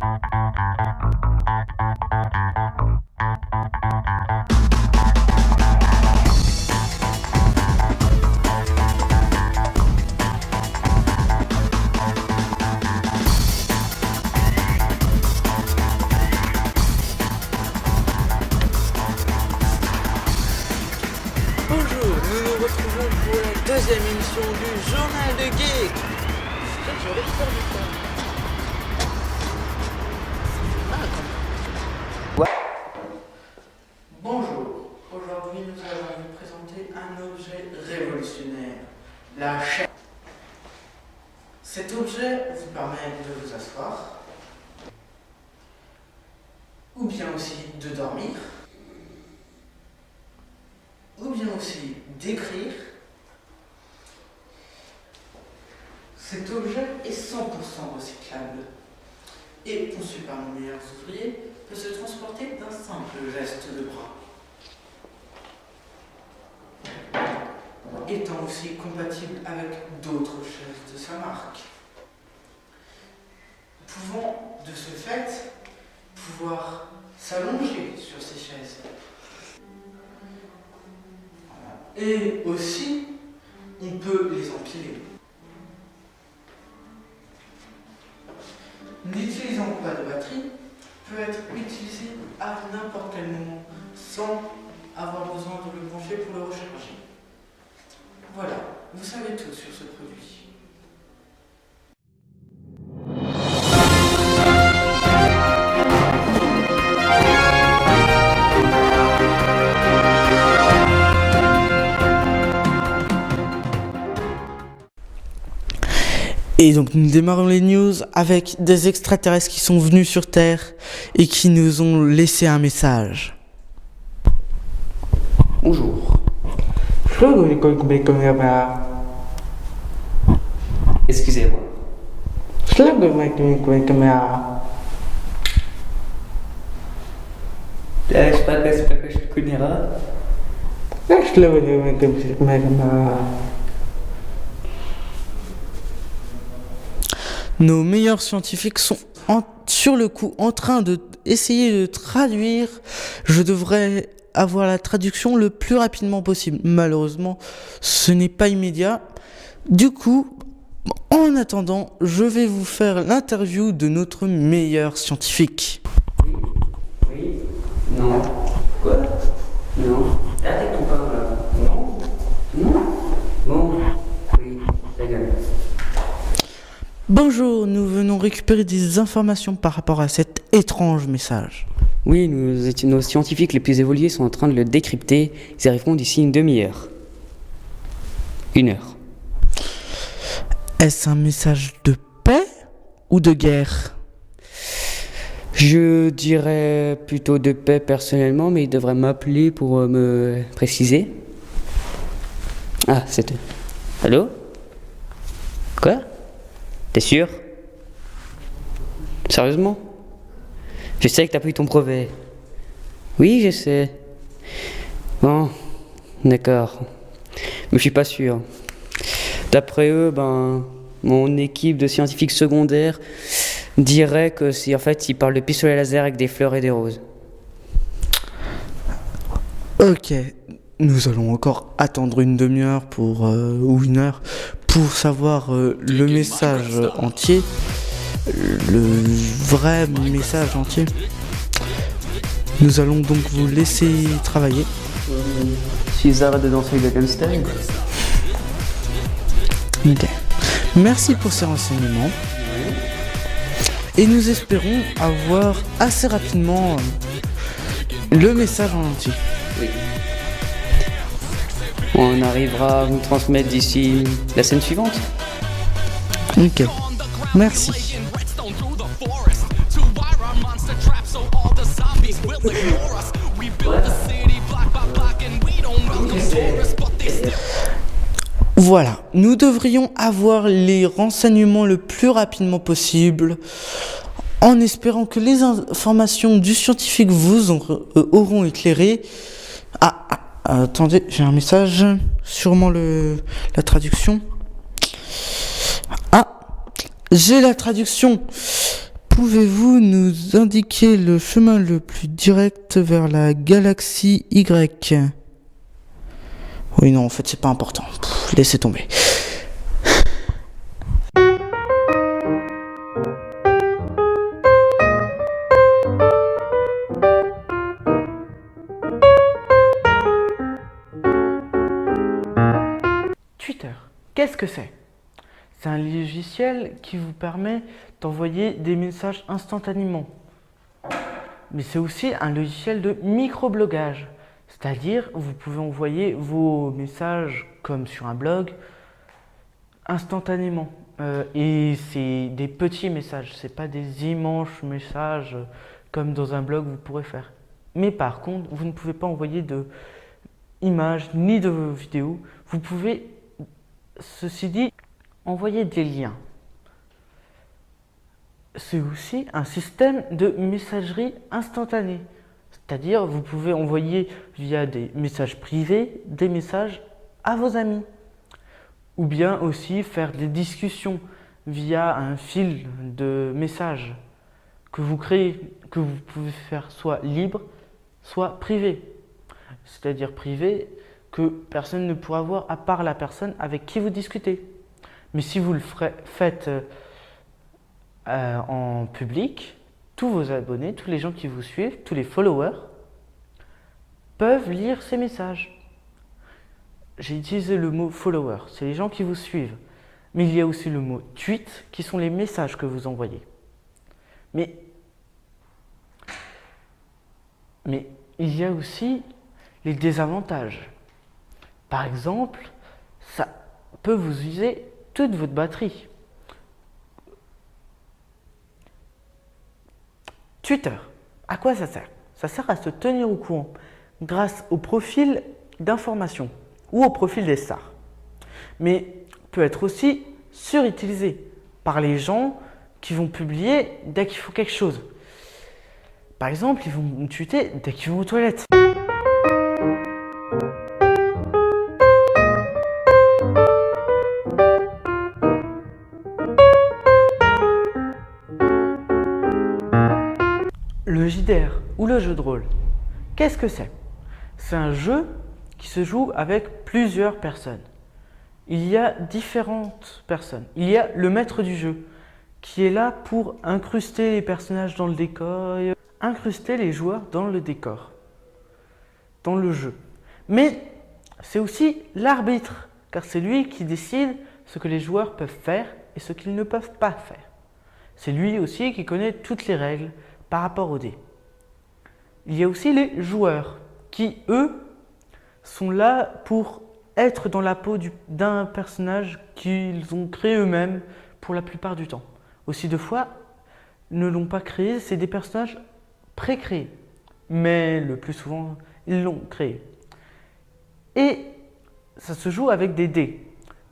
Bonjour, nous nous retrouvons pour la deuxième émission du Journal de Geek. Je vais faire du temps. Bonjour, aujourd'hui nous allons vous présenter un objet révolutionnaire, la chaise. Cet objet vous permet de vous asseoir, ou bien aussi de dormir, ou bien aussi d'écrire. Cet objet est 100% recyclable et, conçu par nos meilleurs ouvriers, peut se transporter d'un simple geste de bras. Étant aussi compatible avec d'autres chaises de sa marque. Pouvant, de ce fait, pouvoir s'allonger sur ces chaises. Et aussi, on peut les empiler. N'utilisant pas de batterie, peut être utilisé à n'importe quel moment, sans avoir besoin de le brancher pour le recharger. Voilà, vous savez tout sur ce produit. Et donc nous démarrons les news avec des extraterrestres qui sont venus sur Terre et qui nous ont laissé un message. Bonjour. Excusez-moi. C'est pas que je te connais pas. Nos meilleurs scientifiques sont sur le coup en train d'essayer de traduire. Je devrais avoir la traduction le plus rapidement possible. Malheureusement, ce n'est pas immédiat. Du coup, en attendant, je vais vous faire l'interview de notre meilleur scientifique. Oui. Non. Quoi? Non. Arrête ton parle là. Non. Non. Bon. Oui. Ta gueule. Bonjour, nous venons récupérer des informations par rapport à cet étrange message. Oui, nos scientifiques les plus évolués sont en train de le décrypter. Ils arriveront d'ici une demi-heure. 1 heure. Est-ce un message de paix ou de guerre? Je dirais plutôt de paix personnellement, mais il devrait m'appeler pour me préciser. Ah, c'est eux. Allô? Quoi? T'es sûr? Sérieusement? Je sais que t'as pris ton brevet. Oui, je sais. Bon, d'accord. Mais je suis pas sûr. D'après eux, mon équipe de scientifiques secondaires dirait que si en fait ils parlent de pistolet laser avec des fleurs et des roses. Ok, nous allons encore attendre une demi-heure ou 1 heure pour savoir le message entier, le vrai message entier. Nous allons donc vous laisser travailler. S'ils arrêtent de danser le Ganstein. Ok. Merci pour ces renseignements. Et nous espérons avoir assez rapidement le message en entier. Oui. On arrivera à vous transmettre d'ici la scène suivante. Ok. Merci. Voilà, nous devrions avoir les renseignements le plus rapidement possible, en espérant que les informations du scientifique vous auront éclairé. Attendez, j'ai un message, sûrement la traduction. J'ai la traduction. Pouvez-vous nous indiquer le chemin le plus direct vers la galaxie Y? Oui, non, en fait, c'est pas important. Laissez tomber. Twitter, qu'est-ce que c'est? C'est un logiciel qui vous permet d'envoyer des messages instantanément. Mais c'est aussi un logiciel de microblogage. C'est-à-dire, vous pouvez envoyer vos messages comme sur un blog instantanément. Et c'est des petits messages, c'est pas des immenses messages comme dans un blog vous pourrez faire. Mais par contre, vous ne pouvez pas envoyer de images ni de vidéos. Vous pouvez, ceci dit, envoyer des liens. C'est aussi un système de messagerie instantanée. C'est-à-dire, vous pouvez envoyer via des messages privés des messages à vos amis. Ou bien aussi faire des discussions via un fil de messages que vous créez, que vous pouvez faire soit libre, soit privé. C'est-à-dire privé que personne ne pourra voir à part la personne avec qui vous discutez. Mais si vous le faites en public, tous vos abonnés, tous les gens qui vous suivent, tous les followers, peuvent lire ces messages. J'ai utilisé le mot follower, c'est les gens qui vous suivent. Mais il y a aussi le mot tweet, qui sont les messages que vous envoyez. Mais il y a aussi les désavantages. Par exemple, ça peut vous user toute votre batterie. Twitter, à quoi ça sert? Ça sert à se tenir au courant grâce au profil d'information ou au profil des stars. Mais peut être aussi surutilisé par les gens qui vont publier dès qu'il faut quelque chose. Par exemple, ils vont tweeter dès qu'ils vont aux toilettes. Le JDR ou le jeu de rôle, qu'est-ce que c'est? C'est un jeu qui se joue avec plusieurs personnes. Il y a différentes personnes. Il y a le maître du jeu qui est là pour incruster les personnages dans le décor, incruster les joueurs dans le décor, dans le jeu. Mais c'est aussi l'arbitre, car c'est lui qui décide ce que les joueurs peuvent faire et ce qu'ils ne peuvent pas faire. C'est lui aussi qui connaît toutes les règles par rapport aux dés. Il y a aussi les joueurs qui, eux, sont là pour être dans la peau d'un personnage qu'ils ont créé eux-mêmes pour la plupart du temps. Aussi deux fois, ne l'ont pas créé, c'est des personnages pré-créés. Mais le plus souvent, ils l'ont créé. Et ça se joue avec des dés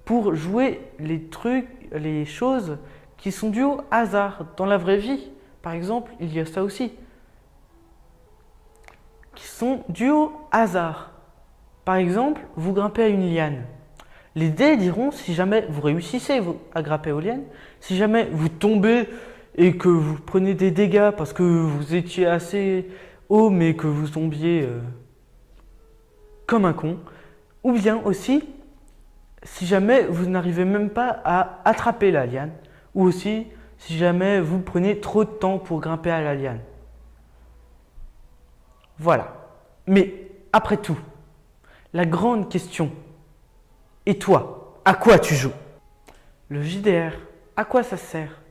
pour jouer les trucs, les choses qui sont dues au hasard. Dans la vraie vie, par exemple, il y a ça aussi, qui sont dues au hasard. Par exemple, vous grimpez à une liane. Les dés diront si jamais vous réussissez à grimper aux lianes, si jamais vous tombez et que vous prenez des dégâts parce que vous étiez assez haut mais que vous tombiez comme un con, ou bien aussi si jamais vous n'arrivez même pas à attraper la liane, ou aussi si jamais vous prenez trop de temps pour grimper à la liane. Voilà. Mais après tout, la grande question, et toi, à quoi tu joues? Le JDR, à quoi ça sert?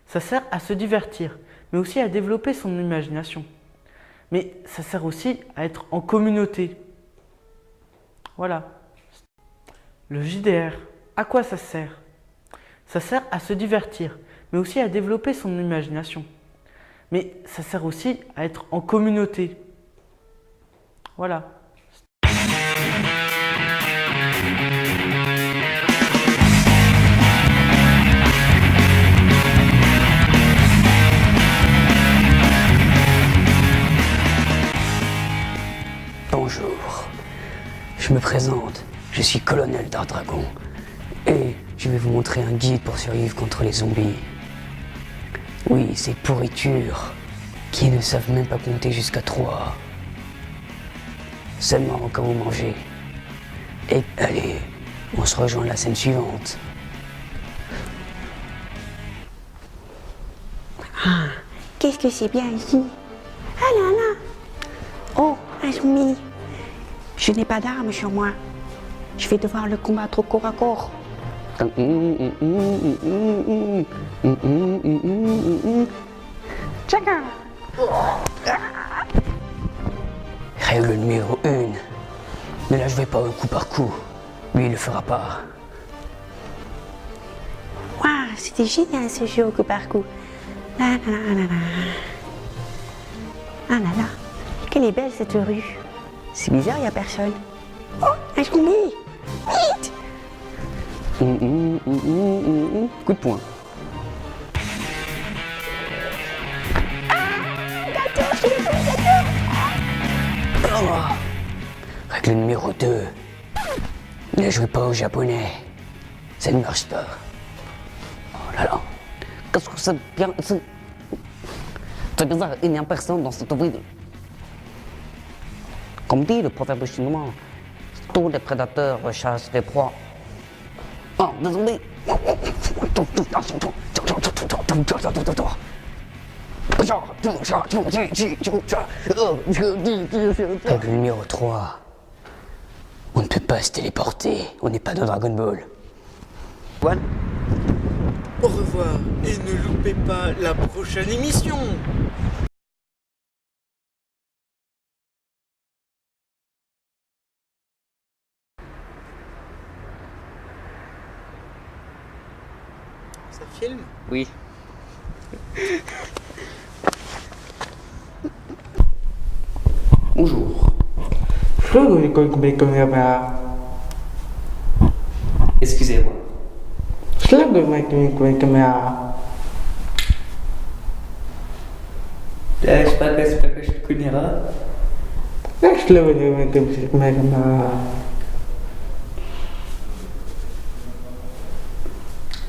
Ça sert à se divertir, mais aussi à développer son imagination. Mais ça sert aussi à être en communauté. Voilà. Le JDR, à quoi ça sert? Ça sert à se divertir, mais aussi à développer son imagination. Mais ça sert aussi à être en communauté. Voilà. Bonjour, je me présente, je suis colonel d'Ardragon et je vais vous montrer un guide pour survivre contre les zombies. Oui, ces pourritures qui ne savent même pas compter jusqu'à 3. Seulement quand vous mangez. Et allez, on se rejoint à la scène suivante. Ah, qu'est-ce que c'est bien ici? Ah là là! Oh, un zombie! Je n'ai pas d'armes sur moi. Je vais devoir le combattre au corps à corps. Tchaga! Règle numéro 1. Ne la jouez pas au coup par coup. Lui, il le fera pas. Waouh, c'était génial ce jeu au coup par coup. Là, là, là, là, là. Ah là là, quelle est belle cette rue. C'est bizarre, il n'y a personne. Oh, un zombie! Vite! Coup de poing. Règle numéro 2. Ne jouez pas aux japonais. Ça ne marche pas. Oh là là. Qu'est-ce que c'est bien ici? C'est bizarre, il n'y a personne dans cette ville. Comme dit le proverbe chinois, tous les prédateurs rechassent les proies. Oh, désolé. Règle numéro 3. On ne peut pas se téléporter. On n'est pas dans Dragon Ball. One. Au revoir et ne loupez pas la prochaine émission. Ça filme? Oui. Bonjour. Excusez-moi. Je sais pas que je te connais.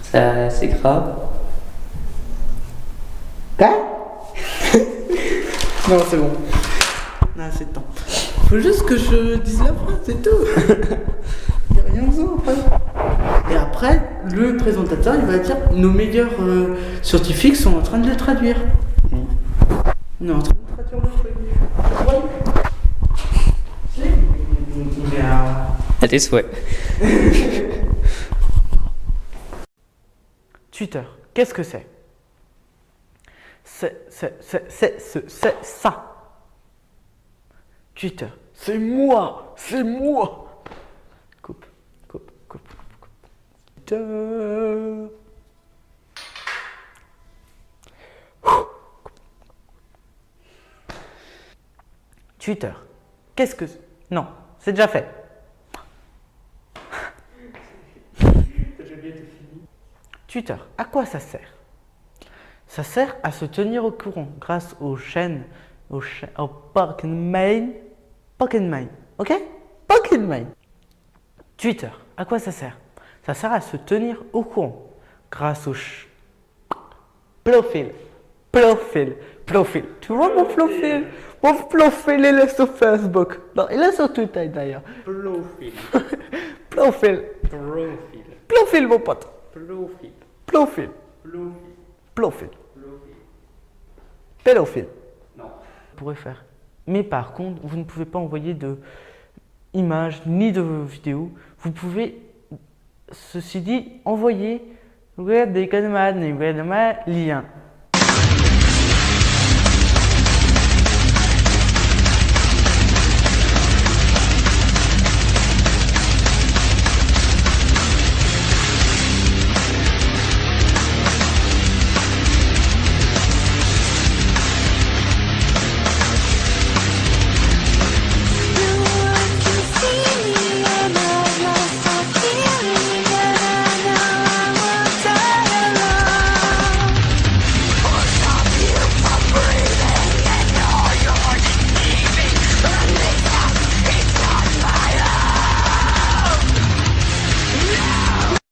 Ça, c'est grave. Non, c'est bon. Non, c'est le temps. Faut juste que je dise la phrase, c'est tout. Il n'y a rien besoin après. Et après, le présentateur, il va dire nos meilleurs scientifiques sont en train de le traduire. On est en train de traduire le truc. À tes souhaits. Twitter, qu'est-ce que c'est? C'est ça. Twitter, c'est moi. Coupe. Twitter. Twitter, qu'est-ce que... Non, c'est déjà fait. Twitter, à quoi ça sert? Ça sert à se tenir au courant grâce aux chaînes, au Pocket Mail, ok? Pocket Mail. Twitter, à quoi ça sert? Ça sert à se tenir au courant grâce au profil. Tu vois mon profil? Mon profil, il est sur Facebook. Non, il est sur Twitter d'ailleurs. Profil, mon pote. Profil. Pédophile. Non. Vous pourrez faire. Mais par contre, vous ne pouvez pas envoyer de images ni de vidéos. Vous pouvez, ceci dit, envoyer des liens.